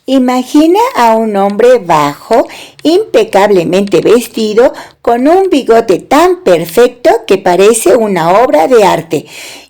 Imagina a un hombre bajo, impecablemente vestido, con un bigote tan perfecto que parece una obra de arte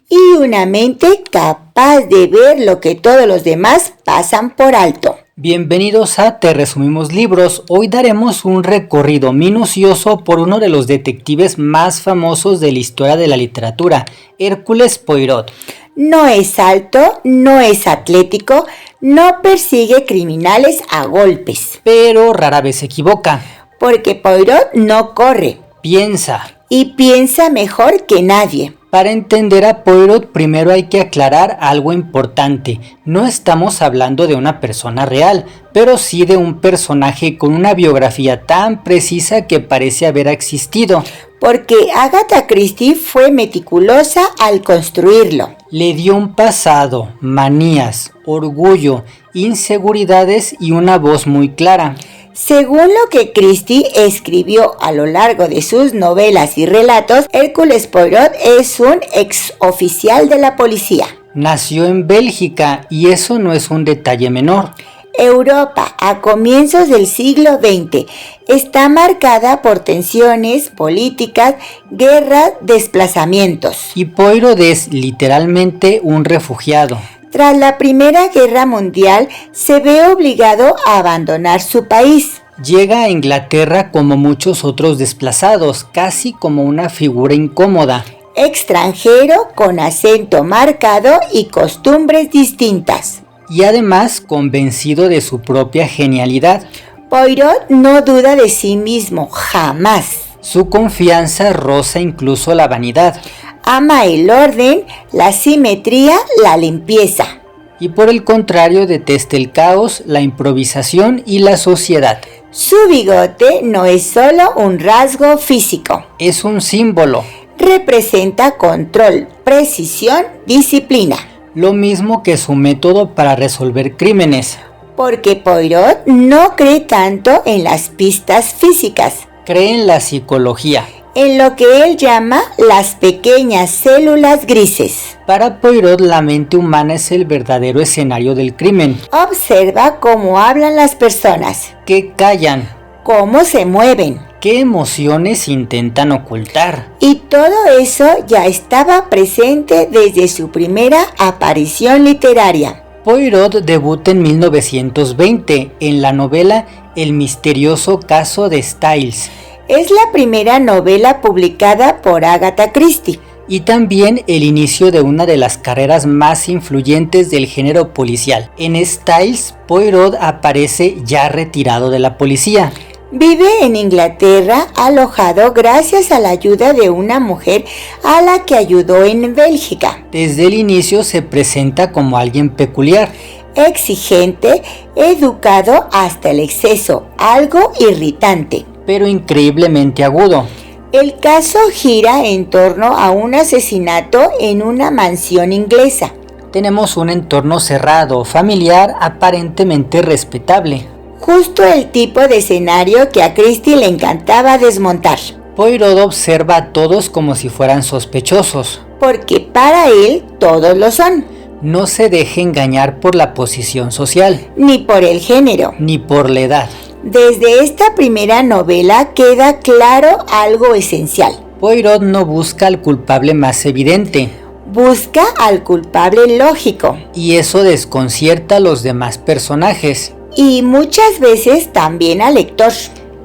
y una mente capaz de ver lo que todos los demás pasan por alto. Bienvenidos a Te Resumimos Libros. Hoy daremos un recorrido minucioso por uno de los detectives más famosos de la historia de la literatura, Hércules Poirot. No es alto, no es atlético, no persigue criminales a golpes. Pero rara vez se equivoca. Porque Poirot no corre. Piensa. Y piensa mejor que nadie. Para entender a Poirot, primero hay que aclarar algo importante. No estamos hablando de una persona real, pero sí de un personaje con una biografía tan precisa que parece haber existido. Porque Agatha Christie fue meticulosa al construirlo. Le dio un pasado, manías, orgullo, inseguridades y una voz muy clara. Según lo que Christie escribió a lo largo de sus novelas y relatos, Hércules Poirot es un exoficial de la policía. Nació en Bélgica y eso no es un detalle menor. Europa, a comienzos del siglo XX, está marcada por tensiones políticas, guerras, desplazamientos. Y Poirot es literalmente un refugiado. Tras la Primera Guerra Mundial, se ve obligado a abandonar su país. Llega a Inglaterra como muchos otros desplazados, casi como una figura incómoda. Extranjero, con acento marcado y costumbres distintas. Y además convencido de su propia genialidad. Poirot no duda de sí mismo, jamás. Su confianza roza incluso la vanidad. Ama el orden, la simetría, la limpieza. Y por el contrario detesta el caos, la improvisación y la sociedad. Su bigote no es solo un rasgo físico. Es un símbolo. Representa control, precisión, disciplina. Lo mismo que su método para resolver crímenes. Porque Poirot no cree tanto en las pistas físicas. Cree en la psicología. En lo que él llama las pequeñas células grises. Para Poirot, la mente humana es el verdadero escenario del crimen. Observa cómo hablan las personas. ¿Qué callan? Cómo se mueven. ¿Qué emociones intentan ocultar? Y todo eso ya estaba presente desde su primera aparición literaria. Poirot debuta en 1920 en la novela El misterioso caso de Styles. Es la primera novela publicada por Agatha Christie. Y también el inicio de una de las carreras más influyentes del género policial. En Styles, Poirot aparece ya retirado de la policía. Vive en Inglaterra, alojado gracias a la ayuda de una mujer a la que ayudó en Bélgica. Desde el inicio se presenta como alguien peculiar. Exigente, educado hasta el exceso, algo irritante. Pero increíblemente agudo. El caso gira en torno a un asesinato en una mansión inglesa. Tenemos un entorno cerrado, familiar, aparentemente respetable. Justo el tipo de escenario que a Christie le encantaba desmontar. Poirot observa a todos como si fueran sospechosos. Porque para él todos lo son. No se deje engañar por la posición social. Ni por el género. Ni por la edad. Desde esta primera novela queda claro algo esencial. Poirot no busca al culpable más evidente. Busca al culpable lógico. Y eso desconcierta a los demás personajes. Y muchas veces también al lector.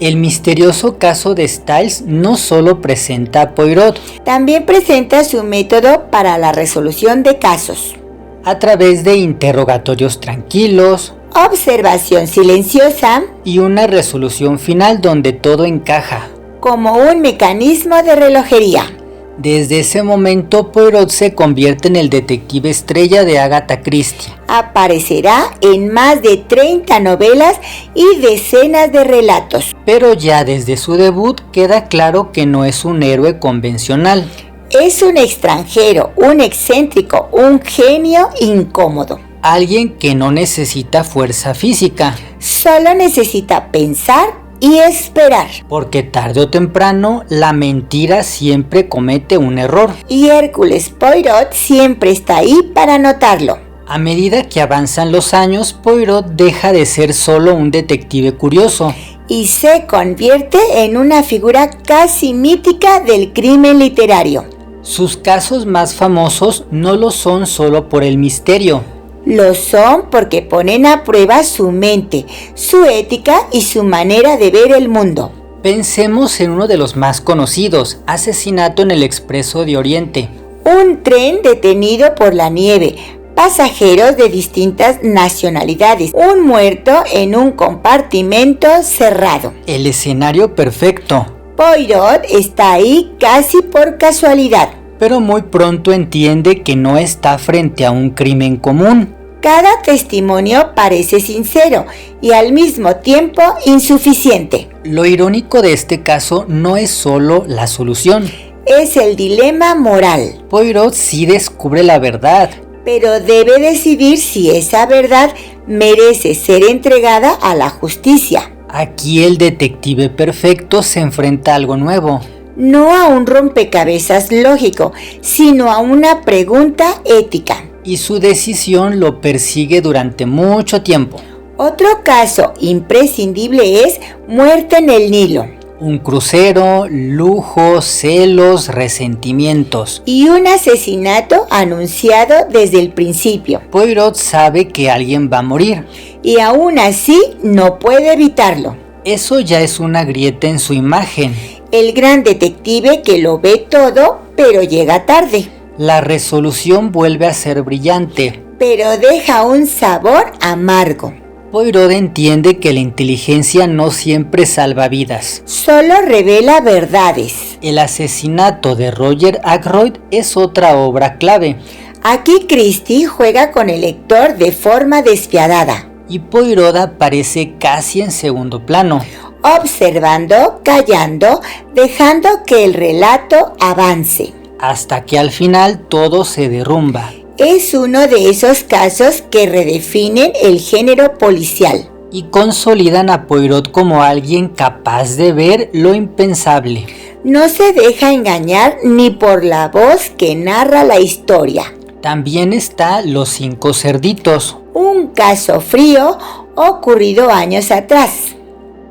El misterioso caso de Styles no solo presenta a Poirot. También presenta su método para la resolución de casos. A través de interrogatorios tranquilos. Observación silenciosa. Y una resolución final donde todo encaja. Como un mecanismo de relojería. Desde ese momento, Poirot se convierte en el detective estrella de Agatha Christie. Aparecerá en más de 30 novelas y decenas de relatos. Pero ya desde su debut queda claro que no es un héroe convencional. Es un extranjero, un excéntrico, un genio incómodo. Alguien que no necesita fuerza física. Solo necesita pensar y esperar. Porque tarde o temprano la mentira siempre comete un error. Y Hércules Poirot siempre está ahí para notarlo. A medida que avanzan los años, Poirot deja de ser solo un detective curioso y se convierte en una figura casi mítica del crimen literario. Sus casos más famosos no lo son solo por el misterio. Lo son porque ponen a prueba su mente, su ética y su manera de ver el mundo. Pensemos en uno de los más conocidos, Asesinato en el Expreso de Oriente. Un tren detenido por la nieve, pasajeros de distintas nacionalidades, un muerto en un compartimento cerrado. El escenario perfecto. Poirot está ahí casi por casualidad. Pero muy pronto entiende que no está frente a un crimen común. Cada testimonio parece sincero y al mismo tiempo insuficiente. Lo irónico de este caso no es solo la solución. Es el dilema moral. Poirot sí descubre la verdad, pero debe decidir si esa verdad merece ser entregada a la justicia. Aquí el detective perfecto se enfrenta a algo nuevo. No a un rompecabezas lógico, sino a una pregunta ética. Y su decisión lo persigue durante mucho tiempo. Otro caso imprescindible es Muerte en el Nilo. Un crucero, lujo, celos, resentimientos. Y un asesinato anunciado desde el principio. Poirot sabe que alguien va a morir. Y aún así no puede evitarlo. Eso ya es una grieta en su imagen. El gran detective que lo ve todo, pero llega tarde. La resolución vuelve a ser brillante, pero deja un sabor amargo. Poirot entiende que la inteligencia no siempre salva vidas. Solo revela verdades. El asesinato de Roger Ackroyd es otra obra clave. Aquí Christie juega con el lector de forma despiadada. Y Poirot aparece casi en segundo plano. Observando, callando, dejando que el relato avance. Hasta que al final todo se derrumba. Es uno de esos casos que redefinen el género policial. Y consolidan a Poirot como alguien capaz de ver lo impensable. No se deja engañar ni por la voz que narra la historia. También está Los 5 cerditos. Un caso frío ocurrido años atrás.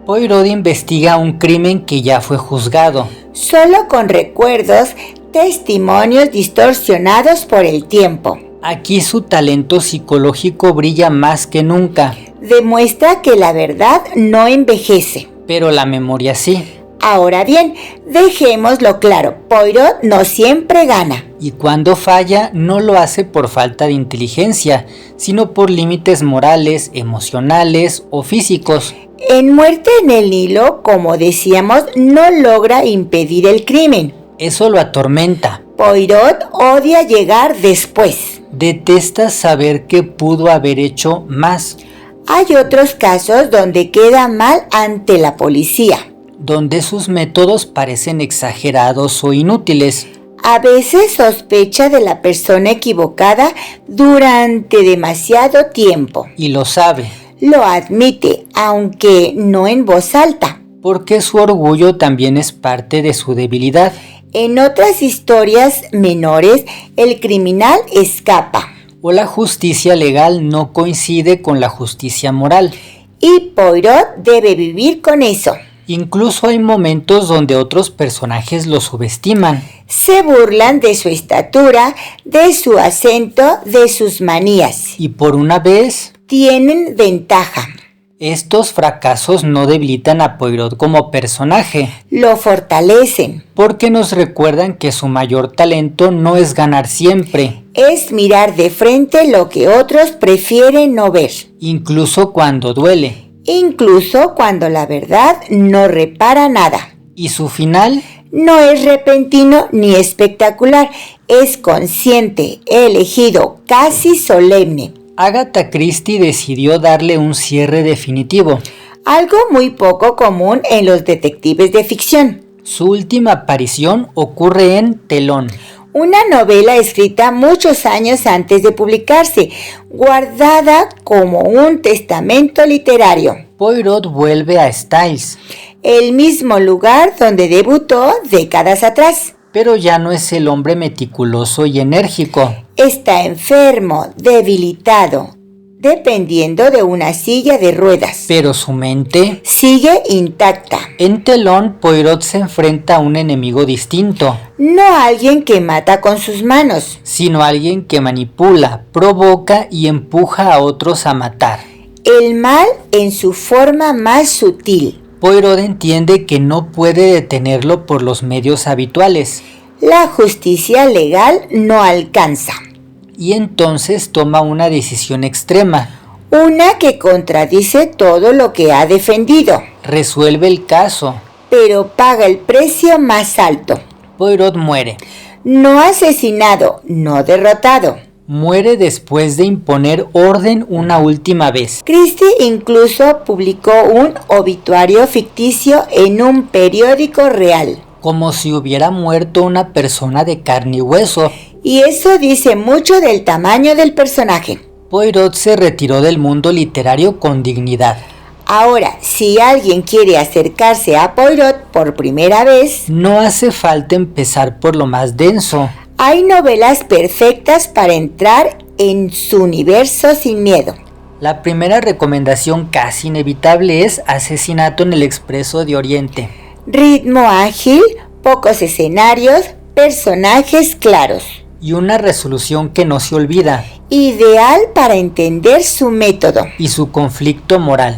Poirot investiga un crimen que ya fue juzgado. Solo con recuerdos, testimonios distorsionados por el tiempo. Aquí su talento psicológico brilla más que nunca. Demuestra que la verdad no envejece. Pero la memoria sí. Ahora bien, dejémoslo claro, Poirot no siempre gana. Y cuando falla, no lo hace por falta de inteligencia, sino por límites morales, emocionales o físicos. En Muerte en el Nilo, como decíamos, no logra impedir el crimen. Eso lo atormenta. Poirot odia llegar después. Detesta saber que pudo haber hecho más. Hay otros casos donde queda mal ante la policía. Donde sus métodos parecen exagerados o inútiles. A veces sospecha de la persona equivocada durante demasiado tiempo. Y lo sabe. Lo admite, aunque no en voz alta. Porque su orgullo también es parte de su debilidad. En otras historias menores, el criminal escapa. O la justicia legal no coincide con la justicia moral. Y Poirot debe vivir con eso. Incluso hay momentos donde otros personajes lo subestiman. Se burlan de su estatura, de su acento, de sus manías. Y por una vez tienen ventaja. Estos fracasos no debilitan a Poirot como personaje. Lo fortalecen. Porque nos recuerdan que su mayor talento no es ganar siempre. Es mirar de frente lo que otros prefieren no ver. Incluso cuando duele. Incluso cuando la verdad no repara nada. ¿Y su final? No es repentino ni espectacular, es consciente, elegido, casi solemne. Agatha Christie decidió darle un cierre definitivo. Algo muy poco común en los detectives de ficción. Su última aparición ocurre en Telón. Una novela escrita muchos años antes de publicarse, guardada como un testamento literario. Poirot vuelve a Styles. El mismo lugar donde debutó décadas atrás. pero ya no es el hombre meticuloso y enérgico. Está enfermo, debilitado, dependiendo de una silla de ruedas. Pero su mente sigue intacta. En Telón, Poirot se enfrenta a un enemigo distinto. No a alguien que mata con sus manos, sino a alguien que manipula, provoca y empuja a otros a matar. El mal en su forma más sutil. Poirot entiende que no puede detenerlo por los medios habituales. La justicia legal no alcanza. Y entonces toma una decisión extrema. Una que contradice todo lo que ha defendido. Resuelve el caso. Pero paga el precio más alto. Poirot muere. No asesinado, no derrotado. Muere después de imponer orden una última vez. Christie incluso publicó un obituario ficticio en un periódico real. Como si hubiera muerto una persona de carne y hueso. Y eso dice mucho del tamaño del personaje. Poirot se retiró del mundo literario con dignidad. Ahora, si alguien quiere acercarse a Poirot por primera vez, no hace falta empezar por lo más denso. Hay novelas perfectas para entrar en su universo sin miedo. La primera recomendación casi inevitable es Asesinato en el Expreso de Oriente. Ritmo ágil, pocos escenarios, personajes claros. Y una resolución que no se olvida. Ideal para entender su método. Y su conflicto moral.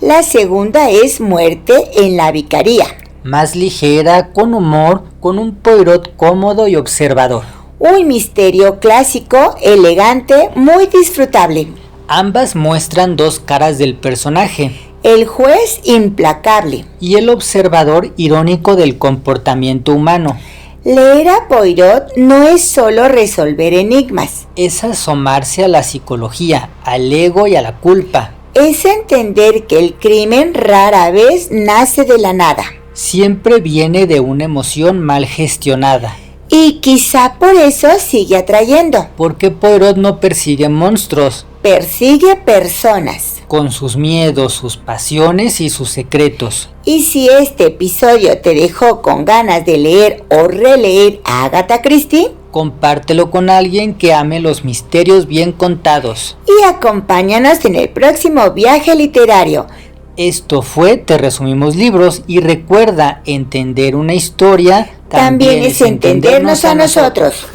La segunda es Muerte en la Vicaría. Más ligera, con humor, con un Poirot cómodo y observador. Un misterio clásico, elegante, muy disfrutable. Ambas muestran dos caras del personaje. El juez implacable. Y el observador irónico del comportamiento humano. Leer a Poirot no es solo resolver enigmas. Es asomarse a la psicología, al ego y a la culpa. Es entender que el crimen rara vez nace de la nada. Siempre viene de una emoción mal gestionada. Y quizá por eso sigue atrayendo. Porque Poirot no persigue monstruos. Persigue personas. Con sus miedos, sus pasiones y sus secretos. Y si este episodio te dejó con ganas de leer o releer a Agatha Christie, compártelo con alguien que ame los misterios bien contados. Y acompáñanos en el próximo viaje literario. Esto fue Te Resumimos Libros y recuerda, entender una historia también es entendernos a nosotros.